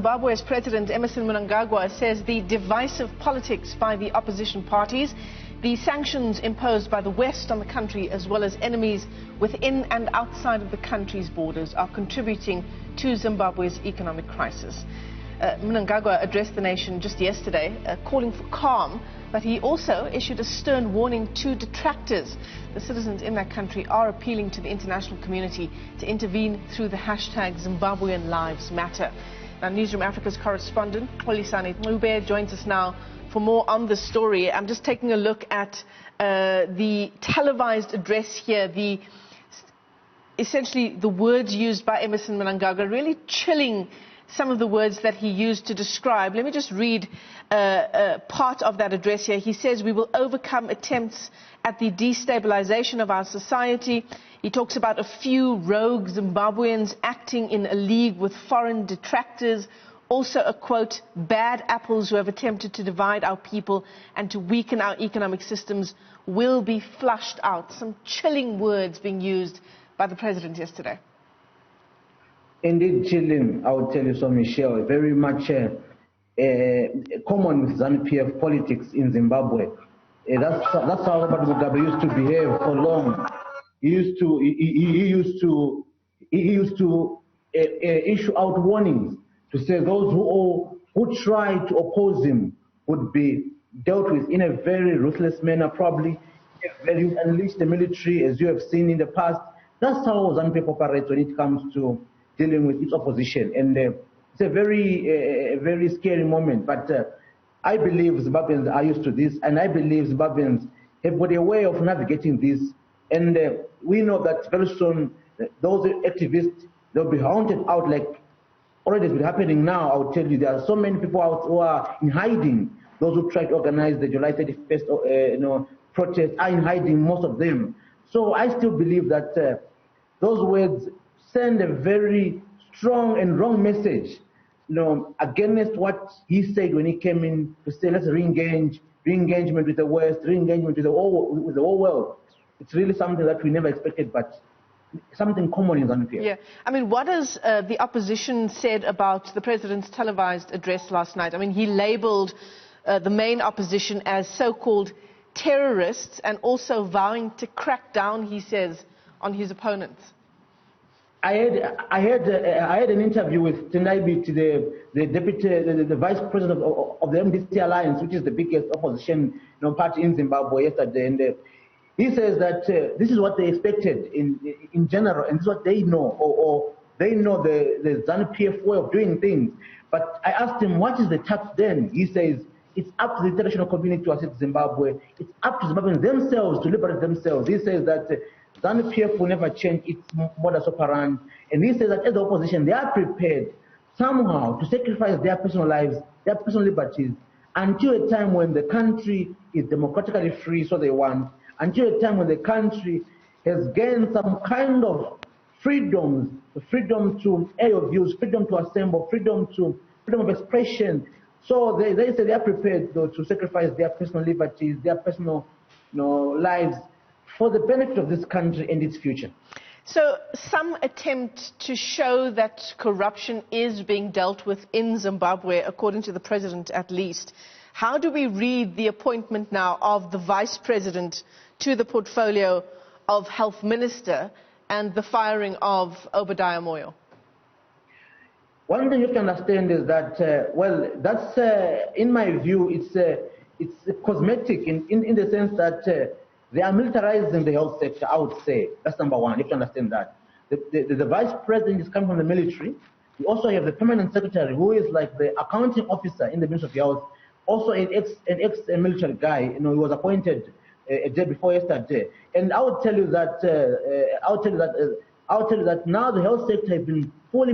Zimbabwe's President Emmerson Mnangagwa says the divisive politics by the opposition parties, the sanctions imposed by the West on the country, as well as enemies within and outside of the country's borders, are contributing to Zimbabwe's economic crisis. Mnangagwa addressed the nation just yesterday, calling for calm, but he also issued a stern warning to detractors. The citizens in that country are appealing to the international community to intervene through the hashtag Zimbabwean Lives Matter. Now, Newsroom Africa's correspondent, Xolisani Ncube, joins us now for more on the story. I'm just taking a look at the televised address here, essentially the words used by Emmerson Mnangagwa, really chilling some of the words that he used to describe. Let me just read part of that address here. He says, "We will overcome attempts at the destabilization of our society." He talks about a few rogue Zimbabweans acting in a league with foreign detractors. Also a quote, "Bad apples who have attempted to divide our people and to weaken our economic systems will be flushed out." Some chilling words being used by the president yesterday. Indeed, chilling, I will tell you so, Michelle, very much common with ZANU-PF politics in Zimbabwe. That's how Robert Mugabe used to behave for long. He used to issue out warnings to say those who try to oppose him would be dealt with in a very ruthless manner, probably unleash the military, as you have seen in the past. That's how ZANU-PF operates when it comes to dealing with its opposition, and it's a very scary moment. But I believe Zimbabweans are used to this, and I believe Zimbabweans have got a way of navigating this. And we know that very soon those activists, they'll be haunted out, like already has been happening now. I will tell you, there are so many people out who are in hiding. Those who tried to organize the July 31st protest are in hiding, most of them. So I still believe that those words send a very strong and wrong message, against what he said when he came in to say, let's re-engagement with the West, re-engagement with the whole world. It's really something that we never expected, but something common in ZANU-PF. Yeah, I mean, what has the opposition said about the president's televised address last night? I mean, he labelled the main opposition as so-called terrorists and also vowing to crack down, he says, on his opponents. I had an interview with Tendai, the vice president of the MDC Alliance, which is the biggest opposition party in Zimbabwe, yesterday, and he says that this is what they expected in general, and this is what they know, or they know the ZANU-PF way of doing things. But I asked him, what is the task then? He says, it's up to the international community to assist Zimbabwe. It's up to Zimbabweans themselves to liberate themselves. He says that ZANU-PF will never change its modus operandi. And he says that as the opposition, they are prepared somehow to sacrifice their personal lives, their personal liberties, until a time when the country is democratically free, so they want, until a time when the country has gained some kind of freedom to air your views, freedom to assemble, freedom of expression. So they say they are prepared, though, to sacrifice their personal liberties, their personal lives, for the benefit of this country and its future. So some attempt to show that corruption is being dealt with in Zimbabwe, according to the president at least. How do we read the appointment now of the vice president to the portfolio of health minister and the firing of Obadiah Moyo? One thing you can understand is that, that's, in my view, it's cosmetic in the sense that they are militarizing the health sector, I would say. That's number one. You have to understand that. The vice president is coming from the military. We also have the permanent secretary, who is like the accounting officer in the Ministry of Health, also an ex-military guy. He was appointed a day before yesterday. And I would tell you that now the health sector has been fully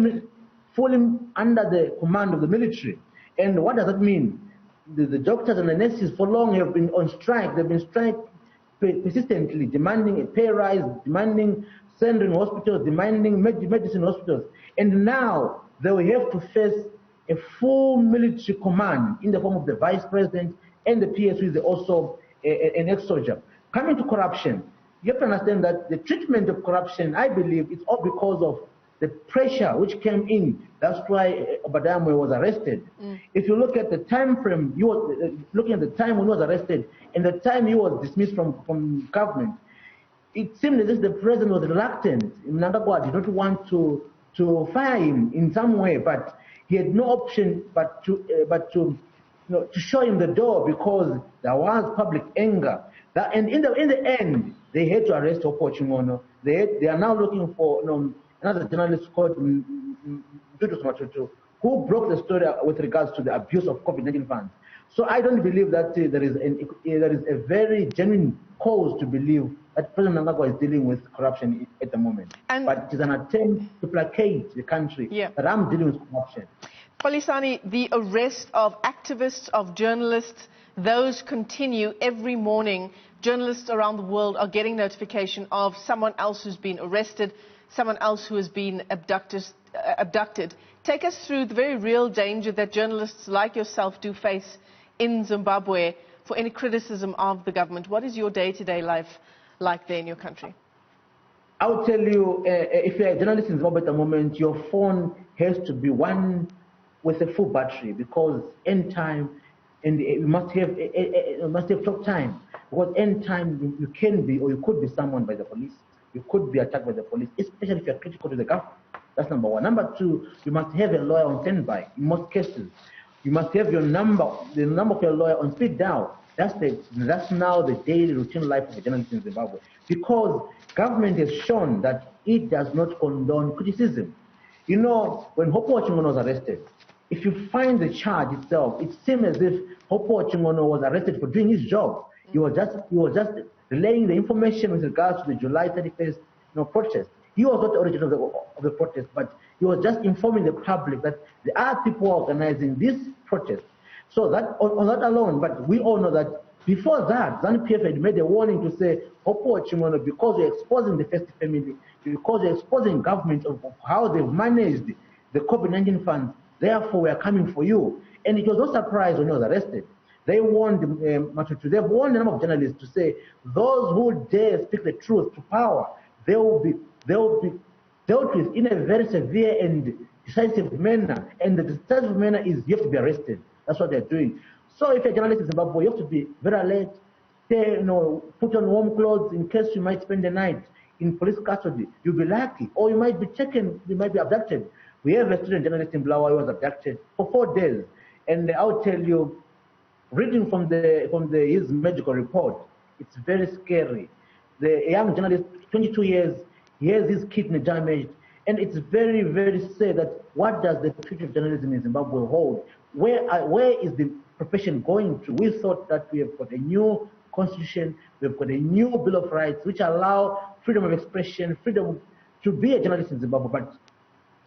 under the command of the military. And what does that mean? The doctors and the nurses for long have been on strike. They've been striking persistently, demanding a pay rise, demanding central hospitals, demanding medicine hospitals. And now they will have to face a full military command in the form of the vice president and the PS, who is also an ex-soldier. Coming to corruption, you have to understand that the treatment of corruption, I believe, is all because of the pressure which came in, that's why Obadamwe was arrested. If you look at the time frame, you were looking at the time when he was arrested and the time he was dismissed from government, it seemed as if the president was reluctant. Mnangagwa did not want to fire him in some way, but he had no option but to show him the door, because there was public anger. And in the end, they had to arrest Hopo Chingono. They are now looking for another journalist called Matutu, who broke the story with regards to the abuse of COVID-19 funds. So I don't believe that there is a very genuine cause to believe that President Mnangagwa is dealing with corruption at the moment. But it is an attempt to placate the country that I'm dealing with corruption. Xolisani, the arrest of activists, of journalists, those continue every morning. Journalists around the world are getting notification of someone else who's been arrested, someone else who has been abducted. Take us through the very real danger that journalists like yourself do face in Zimbabwe for any criticism of the government. What is your day-to-day life like there in your country? I will tell you, if you're a journalist in Zimbabwe at the moment, your phone has to be one with a full battery, because end time, and you must have talk time, because end time you can be, or you could be summoned by the police. You could be attacked by the police, especially if you're critical to the government. That's number one. Number two, you must have a lawyer on standby in most cases. You must have the number of your lawyer on speed dial. That's now the daily routine life of a journalist in Zimbabwe, because government has shown that it does not condone criticism. You know, when Hopo Chingono was arrested, if you find the charge itself, it seems as if Hopo Chingono was arrested for doing his job. He was just relaying the information with regards to the July 31st protest. He was not the origin of the protest, but he was just informing the public that there are people organizing this protest. So that on that alone, but we all know that before that, ZANU-PF had made a warning to say, Hopo Chingono, because you're exposing the first family, because you're exposing government of how they've managed the COVID-19 funds, therefore we are coming for you. And it was no surprise when he was arrested. They warned Matutu, they've warned a number of journalists to say, those who dare speak the truth to power, they will be dealt with in a very severe and decisive manner. And the decisive manner is you have to be arrested. That's what they're doing. So if you're a journalist in Zimbabwe, you have to be very alert. Put on warm clothes in case you might spend the night in police custody. You'll be lucky, or you might be taken, you might be abducted. We have a student journalist in Blawa who was abducted for 4 days, and I'll tell you, reading from his medical report, it's very scary. The young journalist, 22 years, he has his kidney damaged, and it's very, very sad that what does the future of journalism in Zimbabwe hold? Where is the profession going to? We thought that we have got a new constitution, we've got a new Bill of Rights, which allow freedom of expression, freedom to be a journalist in Zimbabwe, but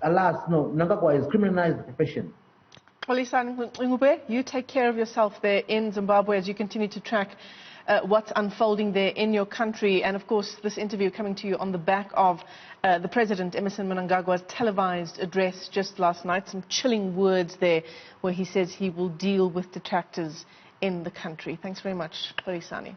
alas, no, Mnangagwa has criminalized the profession. Xolisani Ncube, you take care of yourself there in Zimbabwe as you continue to track what's unfolding there in your country. And of course, this interview coming to you on the back of the President, Emmerson Mnangagwa's televised address just last night. Some chilling words there where he says he will deal with detractors in the country. Thanks very much, Xolisani.